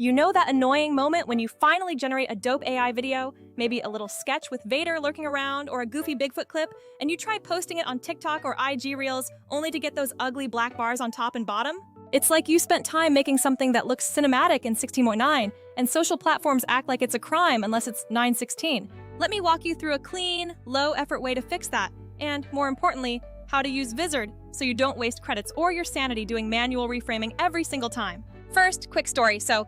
You know that annoying moment when you finally generate a dope AI video, maybe a little sketch with Vader lurking around or a goofy Bigfoot clip, and you try posting it on TikTok or IG Reels only to get those ugly black bars on top and bottom? It's like you spent time making something that looks cinematic in 16.9, and social platforms act like it's a crime unless it's 9:16. Let me walk you through a clean, low-effort way to fix that, and more importantly, how to use Vizard so you don't waste credits or your sanity doing manual reframing every single time. First, quick story. So,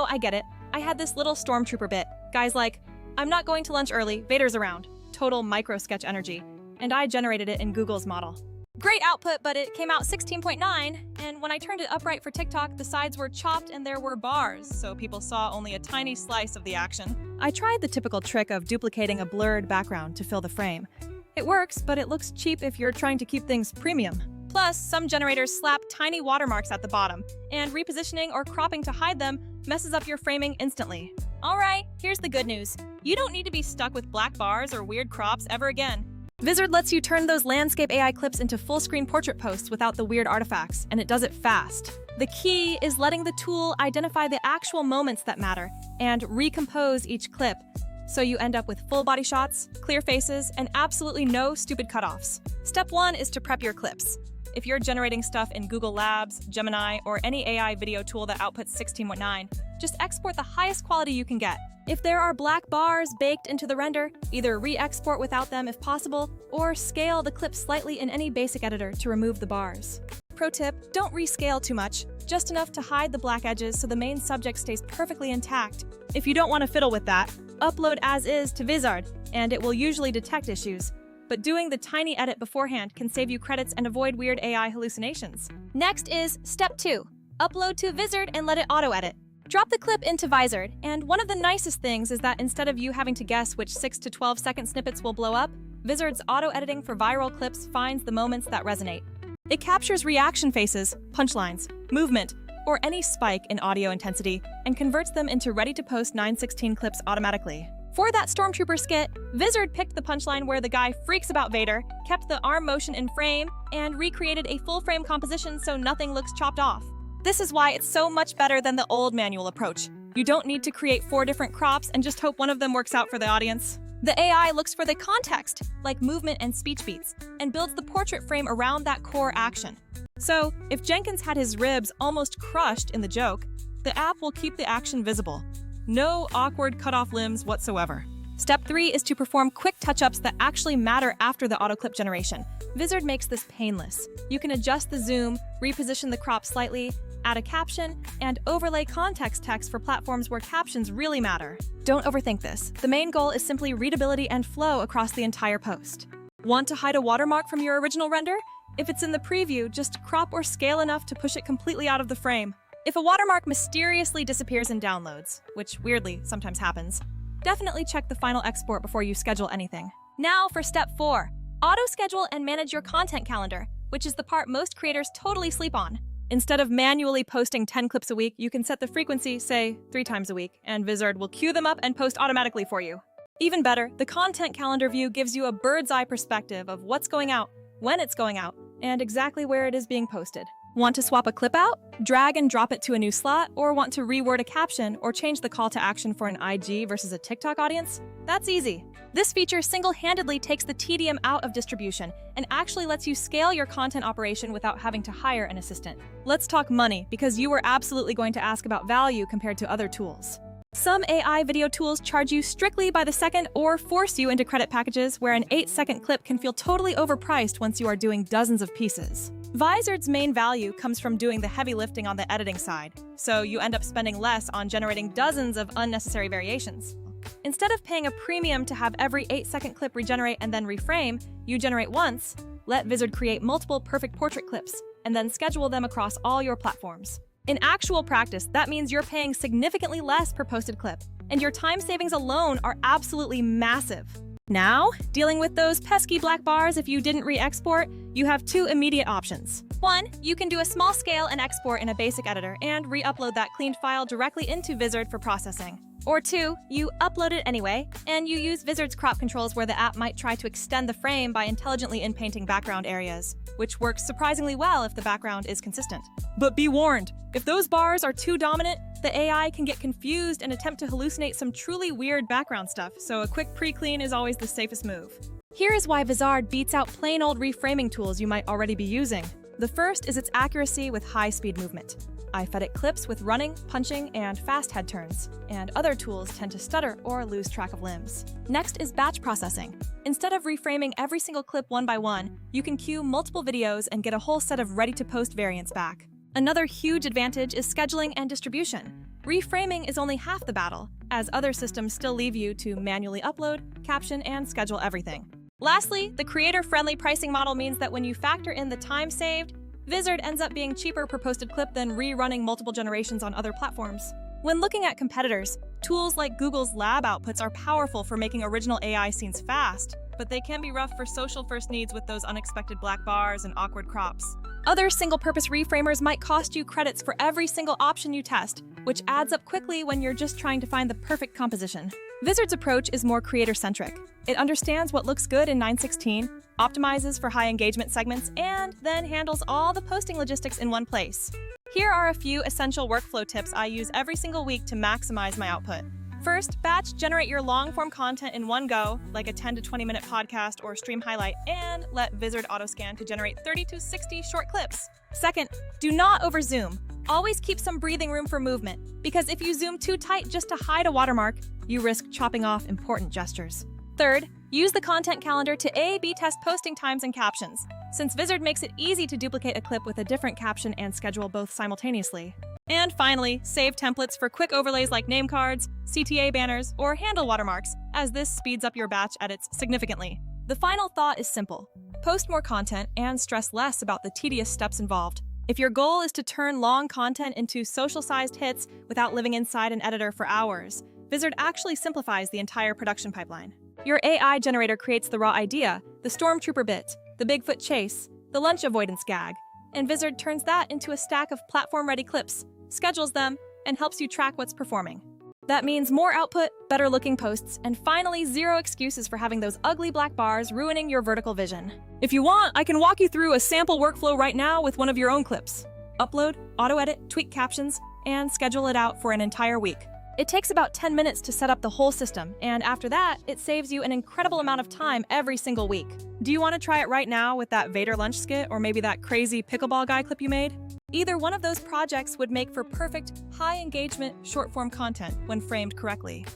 I get it. I had this little stormtrooper bit. Guys like, I'm not going to lunch early, Vader's around. Total micro-sketch energy. And I generated it in Google's model. Great output, but it came out 16.9, and when I turned it upright for TikTok, the sides were chopped and there were bars, so people saw only a tiny slice of the action. I tried the typical trick of duplicating a blurred background to fill the frame. It works, but it looks cheap if you're trying to keep things premium. Plus, some generators slap tiny watermarks at the bottom, and repositioning or cropping to hide them messes up your framing instantly. Alright, here's the good news. You don't need to be stuck with black bars or weird crops ever again. Vizard lets you turn those landscape AI clips into full-screen portrait posts without the weird artifacts, and it does it fast. The key is letting the tool identify the actual moments that matter and recompose each clip, so you end up with full body shots, clear faces, and absolutely no stupid cutoffs. Step 1 is to prep your clips. If you're generating stuff in Google Labs, Gemini, or any AI video tool that outputs 16.9, just export the highest quality you can get. If there are black bars baked into the render, either re-export without them if possible, or scale the clip slightly in any basic editor to remove the bars. Pro tip, don't rescale too much, just enough to hide the black edges so the main subject stays perfectly intact. If you don't want to fiddle with that, upload as is to Vizard, and it will usually detect issues. But doing the tiny edit beforehand can save you credits and avoid weird AI hallucinations. Next is Step 2. Upload to Vizard and let it auto-edit. Drop the clip into Vizard, and one of the nicest things is that instead of you having to guess which 6 to 12 second snippets will blow up, Vizard's auto-editing for viral clips finds the moments that resonate. It captures reaction faces, punchlines, movement, or any spike in audio intensity and converts them into ready-to-post 9:16 clips automatically. For that Stormtrooper skit, Vizard picked the punchline where the guy freaks about Vader, kept the arm motion in frame, and recreated a full-frame composition so nothing looks chopped off. This is why it's so much better than the old manual approach. You don't need to create 4 different crops and just hope one of them works out for the audience. The AI looks for the context, like movement and speech beats, and builds the portrait frame around that core action. So, if Jenkins had his ribs almost crushed in the joke, the app will keep the action visible. No awkward cut-off limbs whatsoever. Step 3 is to perform quick touch-ups that actually matter after the auto-clip generation. Vizard makes this painless. You can adjust the zoom, reposition the crop slightly, add a caption, and overlay context text for platforms where captions really matter. Don't overthink this. The main goal is simply readability and flow across the entire post. Want to hide a watermark from your original render? If it's in the preview, just crop or scale enough to push it completely out of the frame. If a watermark mysteriously disappears in downloads, which weirdly sometimes happens, definitely check the final export before you schedule anything. Now for Step 4. Auto-schedule and manage your content calendar, which is the part most creators totally sleep on. Instead of manually posting 10 clips a week, you can set the frequency, say, 3 times a week, and Vizard will queue them up and post automatically for you. Even better, the content calendar view gives you a bird's-eye perspective of what's going out, when it's going out, and exactly where it is being posted. Want to swap a clip out? Drag and drop it to a new slot? Or want to reword a caption or change the call to action for an IG versus a TikTok audience? That's easy. This feature single-handedly takes the tedium out of distribution and actually lets you scale your content operation without having to hire an assistant. Let's talk money, because you were absolutely going to ask about value compared to other tools. Some AI video tools charge you strictly by the second or force you into credit packages where an 8-second clip can feel totally overpriced once you are doing dozens of pieces. Vizard's main value comes from doing the heavy lifting on the editing side, so you end up spending less on generating dozens of unnecessary variations. Instead of paying a premium to have every 8-second clip regenerate and then reframe, you generate once, let Vizard create multiple perfect portrait clips, and then schedule them across all your platforms. In actual practice, that means you're paying significantly less per posted clip, and your time savings alone are absolutely massive. Now, dealing with those pesky black bars if you didn't re-export, you have 2 immediate options. 1, you can do a small scale and export in a basic editor and re-upload that cleaned file directly into Vizard for processing. Or 2, you upload it anyway, and you use Vizard's crop controls where the app might try to extend the frame by intelligently inpainting background areas, which works surprisingly well if the background is consistent. But be warned, if those bars are too dominant, the AI can get confused and attempt to hallucinate some truly weird background stuff, so a quick pre-clean is always the safest move. Here is why Vizard beats out plain old reframing tools you might already be using. The first is its accuracy with high-speed movement. I fed it clips with running, punching, and fast head turns, and other tools tend to stutter or lose track of limbs. Next is batch processing. Instead of reframing every single clip one by one, you can queue multiple videos and get a whole set of ready-to-post variants back. Another huge advantage is scheduling and distribution. Reframing is only half the battle, as other systems still leave you to manually upload, caption, and schedule everything. Lastly, the creator-friendly pricing model means that when you factor in the time saved, Vizard ends up being cheaper per posted clip than rerunning multiple generations on other platforms. When looking at competitors, tools like Google's lab outputs are powerful for making original AI scenes fast, but they can be rough for social-first needs with those unexpected black bars and awkward crops. Other single-purpose reframers might cost you credits for every single option you test, which adds up quickly when you're just trying to find the perfect composition. Vizard's approach is more creator-centric. It understands what looks good in 916, optimizes for high engagement segments, and then handles all the posting logistics in one place. Here are a few essential workflow tips I use every single week to maximize my output. First, batch generate your long-form content in one go, like a 10 to 20-minute podcast or stream highlight, and let Vizard autoscan to generate 30 to 60 short clips. Second, do not overzoom. Always keep some breathing room for movement, because if you zoom too tight just to hide a watermark, you risk chopping off important gestures. Third, use the content calendar to A/B test posting times and captions, since Vizard makes it easy to duplicate a clip with a different caption and schedule both simultaneously. And finally, save templates for quick overlays like name cards, CTA banners, or handle watermarks, as this speeds up your batch edits significantly. The final thought is simple. Post more content and stress less about the tedious steps involved. If your goal is to turn long content into social-sized hits without living inside an editor for hours, Vizard actually simplifies the entire production pipeline. Your AI generator creates the raw idea, the stormtrooper bit, the Bigfoot chase, the lunch avoidance gag, and Vizard turns that into a stack of platform-ready clips, schedules them, and helps you track what's performing. That means more output, better-looking posts, and finally zero excuses for having those ugly black bars ruining your vertical vision. If you want, I can walk you through a sample workflow right now with one of your own clips. Upload, auto-edit, tweak captions, and schedule it out for an entire week. It takes about 10 minutes to set up the whole system, and after that, it saves you an incredible amount of time every single week. Do you want to try it right now with that Vader lunch skit or maybe that crazy pickleball guy clip you made? Either one of those projects would make for perfect, high-engagement, short-form content when framed correctly.